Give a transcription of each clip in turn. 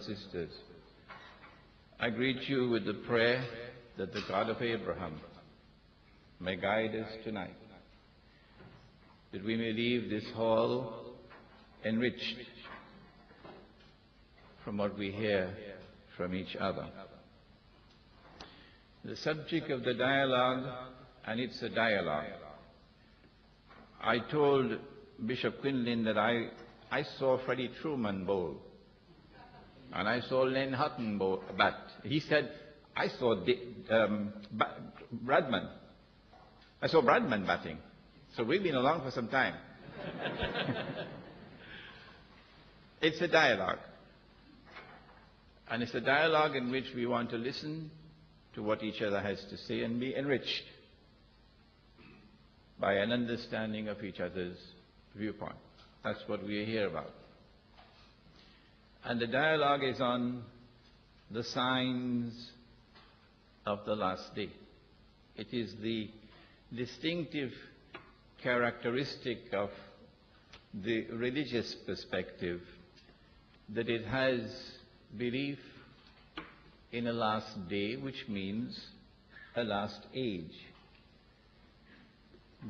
and sisters, I greet you with the prayer that the God of Abraham may guide us tonight, that we may leave this hall enriched from what we hear from each other. The subject of the dialogue, and it's a dialogue. I told Bishop Quinlan that I saw Freddie Truman bowl, and I saw Len Hutton bat. He said, I saw Bradman. I saw Bradman batting. So we've been along for some time. It's a dialogue. And it's a dialogue in which we want to listen to what each other has to say and be enriched by an understanding of each other's viewpoint. That's what we are here about. And the dialogue is on the signs of the last day. It is the distinctive characteristic of the religious perspective that it has belief in a last day, which means a last age.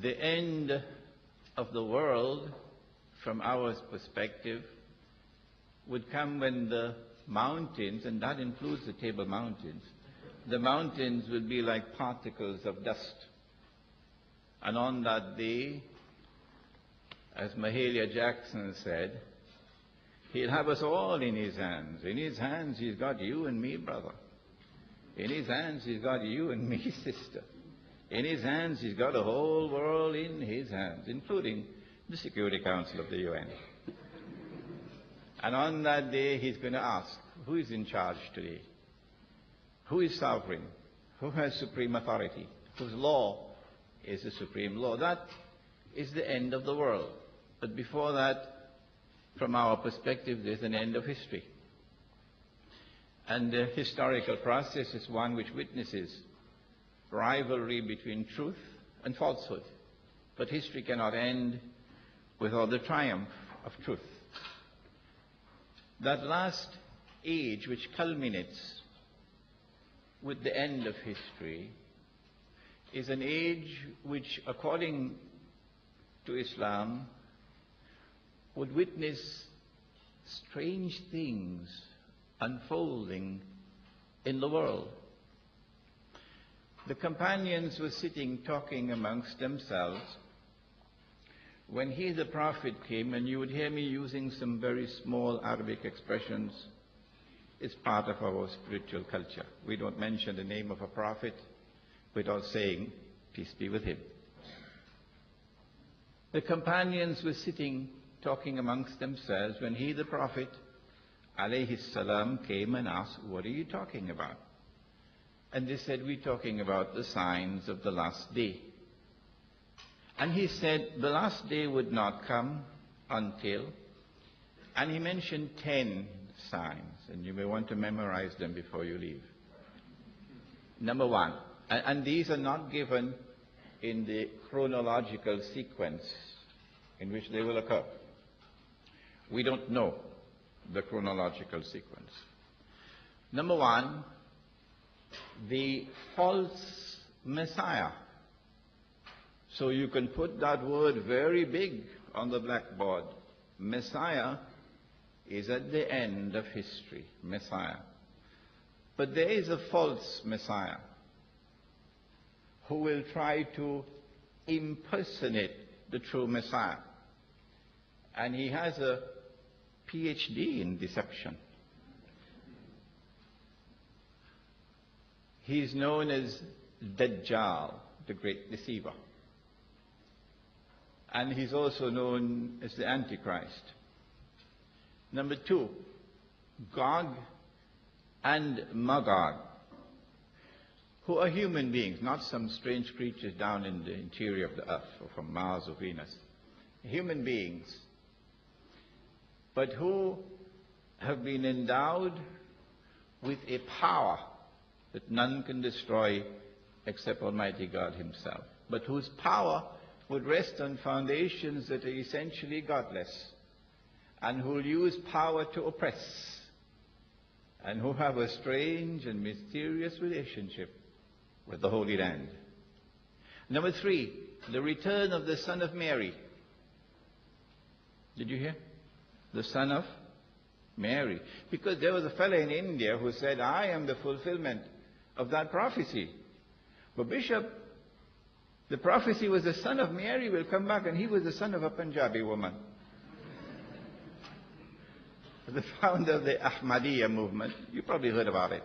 The end of the world, from our perspective, would come when the mountains, and that includes the Table Mountains, the mountains would be like particles of dust. And on that day, as Mahalia Jackson said, he'll have us all in his hands. In his hands, he's got you and me, brother. In his hands, he's got you and me, sister. In his hands, he's got the whole world in his hands, including the Security Council of the UN. And on that day, he's going to ask, who is in charge today? Who is sovereign? Who has supreme authority? Whose law is the supreme law? That is the end of the world. But before that, from our perspective, there's an end of history. And the historical process is one which witnesses rivalry between truth and falsehood. But history cannot end without the triumph of truth. That last age which culminates with the end of history is an age which, according to Islam, would witness strange things unfolding in the world. The companions were sitting talking amongst themselves when he, the prophet, came, and you would hear me using some very small Arabic expressions. It's part of our spiritual culture. We don't mention the name of a prophet without saying, peace be with him. The companions were sitting talking amongst themselves when he, the prophet, alayhi salam, came and asked, what are you talking about? And they said, we're talking about the signs of the last day. And he said, the last day would not come until, and he mentioned 10 signs, and you may want to memorize them before you leave. Number one, and these are not given in the chronological sequence in which they will occur. We don't know the chronological sequence. Number one, the false Messiah. So you can put that word very big on the blackboard. Messiah is at the end of history, Messiah. But there is a false Messiah who will try to impersonate the true Messiah. And he has a PhD in deception. He's known as Dajjal, the great deceiver. And he's also known as the Antichrist. Number two, Gog and Magog, who are human beings, not some strange creatures down in the interior of the earth or from Mars or Venus. Human beings, but who have been endowed with a power that none can destroy except Almighty God himself, but whose power would rest on foundations that are essentially godless, and who will use power to oppress and who have a strange and mysterious relationship with the Holy Land. Number 3, the return of the Son of Mary. Did you hear? The Son of Mary. Because there was a fellow in India who said, I am the fulfillment of that prophecy. But Bishop, the prophecy was the Son of Mary will come back, and he was the son of a Punjabi woman. The founder of the Ahmadiyya movement. You probably heard about it.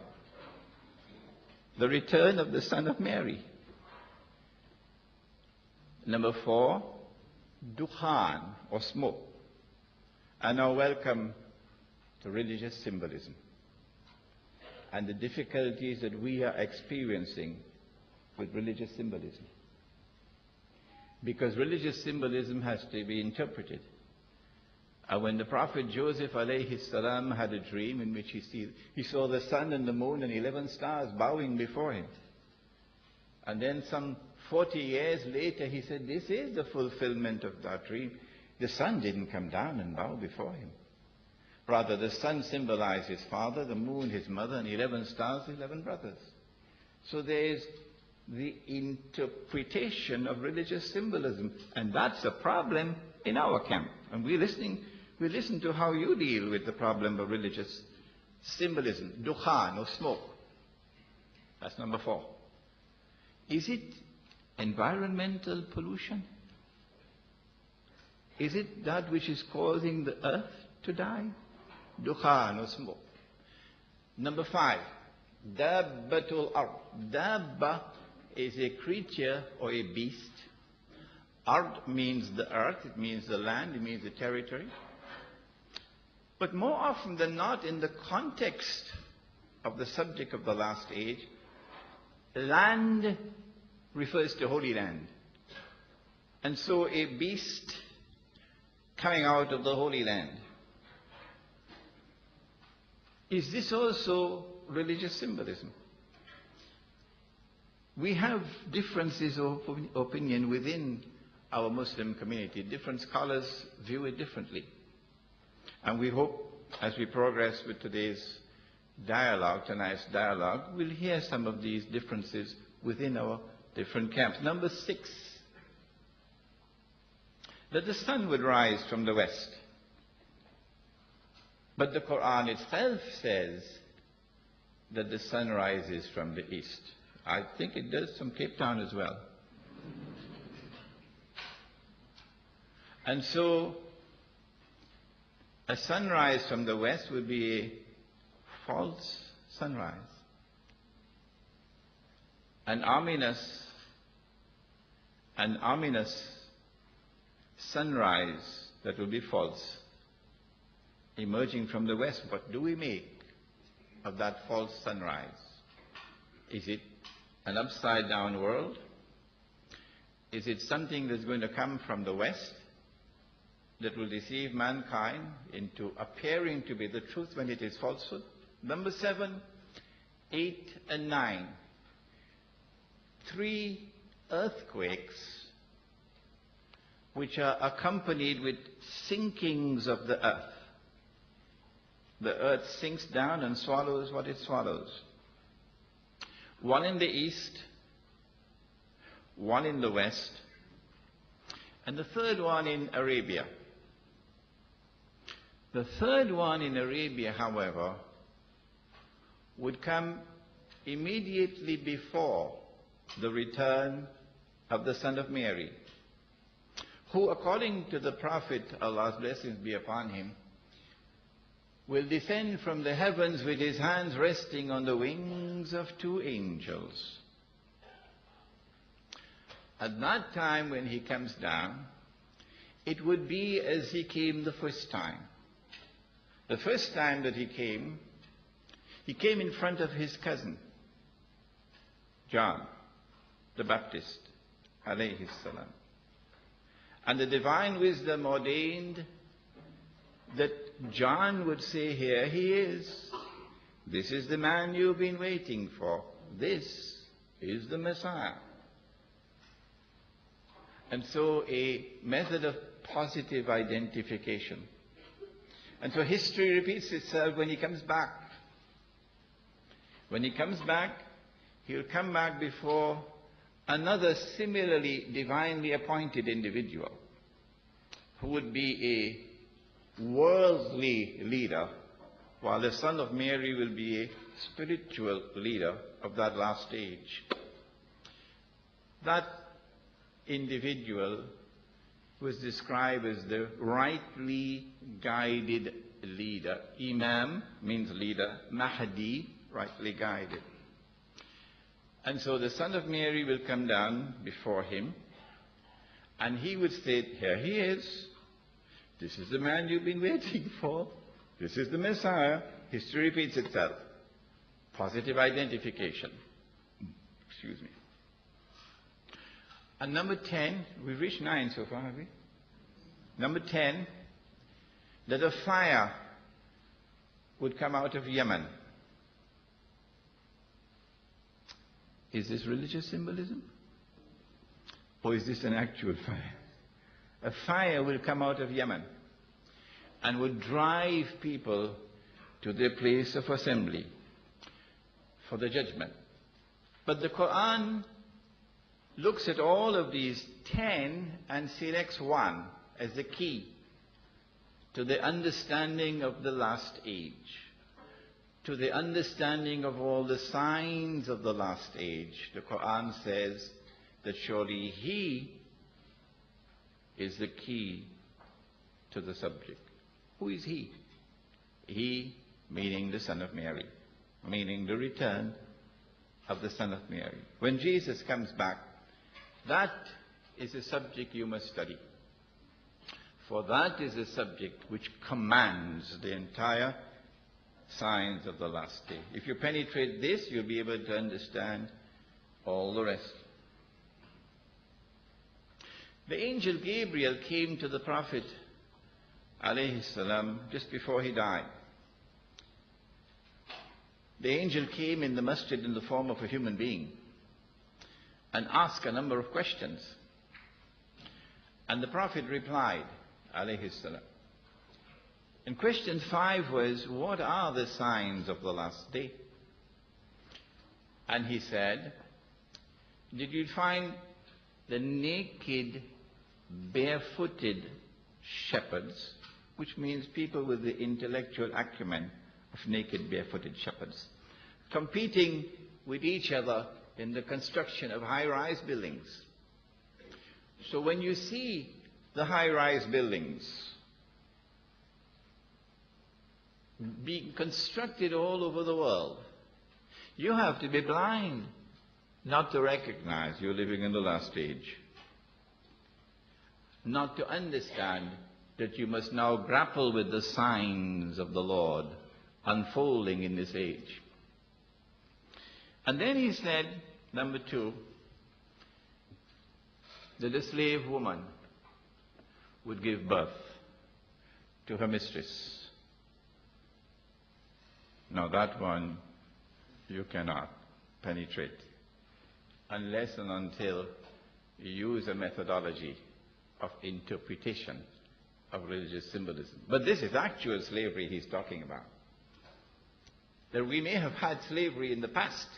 The return of the Son of Mary. Number 4, dukhan, or smoke. And now welcome to religious symbolism and the difficulties that we are experiencing with religious symbolism. Because religious symbolism has to be interpreted. And when the Prophet Joseph alayhi salam had a dream in which he saw the sun and the moon and 11 stars bowing before him. And then some 40 years later he said, this is the fulfillment of that dream. The sun didn't come down and bow before him. Rather, the sun symbolized his father, the moon his mother, and 11 stars, 11 brothers. So there is the interpretation of religious symbolism. And that's a problem in our camp. And we listen to how you deal with the problem of religious symbolism. Dukhan, or smoke. That's number 4. Is it environmental pollution? Is it that which is causing the earth to die? Dukhan, or smoke. Number 5, dabbatul ard. Dabba is a creature or a beast. Ard means the earth, it means the land, it means the territory. But more often than not, in the context of the subject of the last age, land refers to Holy Land. And so a beast coming out of the Holy Land. Is this also religious symbolism? We have differences of opinion within our Muslim community. Different scholars view it differently. And we hope, as we progress with today's dialogue, tonight's dialogue, we'll hear some of these differences within our different camps. Number 6, that the sun would rise from the west. But the Quran itself says that the sun rises from the east. I think it does from Cape Town as well. And so, a sunrise from the west would be a false sunrise. An ominous sunrise that will be false, emerging from the west. What do we make of that false sunrise? Is it an upside down world? Is it something that's going to come from the west that will deceive mankind into appearing to be the truth when it is falsehood? Number 7, 8, and 9. 3 earthquakes which are accompanied with sinkings of the earth. The earth sinks down and swallows what it swallows. 1 in the east, 1 in the west, and the 3rd one in Arabia. The 3rd one in Arabia, however, would come immediately before the return of the Son of Mary, who, according to the Prophet, Allah's blessings be upon him, will descend from the heavens with his hands resting on the wings of 2 angels. At that time when he comes down, it would be as he came the first time. The first time that he came in front of his cousin, John the Baptist, alayhi salam. And the divine wisdom ordained that John would say, here he is. This is the man you've been waiting for. This is the Messiah. And so a method of positive identification. And so history repeats itself when he comes back. When he comes back, he'll come back before another similarly divinely appointed individual who would be a worldly leader, while the Son of Mary will be a spiritual leader of that last age. That individual was described as the rightly guided leader. Imam means leader, Mahdi, rightly guided. And so the Son of Mary will come down before him, and he would state, here he is. This is the man you've been waiting for. This is the Messiah. History repeats itself. Positive identification. Excuse me. And number 10, we've reached 9 so far, have we? Number 10, that a fire would come out of Yemen. Is this religious symbolism? Or is this an actual fire? A fire will come out of Yemen and would drive people to their place of assembly for the judgment. But the Quran looks at all of these 10 and selects one as the key to the understanding of the last age, to the understanding of all the signs of the last age. The Quran says that surely he is the key to the subject. Who is he? He, meaning the Son of Mary, meaning the return of the Son of Mary. When Jesus comes back, that is a subject you must study. For that is a subject which commands the entire signs of the last day. If you penetrate this, you'll be able to understand all the rest. The angel Gabriel came to the Prophet alayhi salam just before he died. The angel came in the masjid in the form of a human being and asked a number of questions. And the Prophet replied, alayhi salam. And question 5 was, what are the signs of the last day? And he said, did you find the naked, barefooted shepherds, which means people with the intellectual acumen of naked, barefooted shepherds, competing with each other in the construction of high-rise buildings? So when you see the high-rise buildings being constructed all over the world, you have to be blind not to recognize you're living in the last age, not to understand that you must now grapple with the signs of the Lord unfolding in this age. And then he said, number 2, that a slave woman would give birth to her mistress. Now that one you cannot penetrate unless and until you use a methodology of interpretation of religious symbolism. But this is actual slavery he's talking about. That we may have had slavery in the past,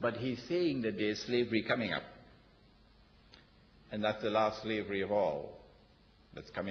but he's saying that there's slavery coming up. And that's the last slavery of all that's coming.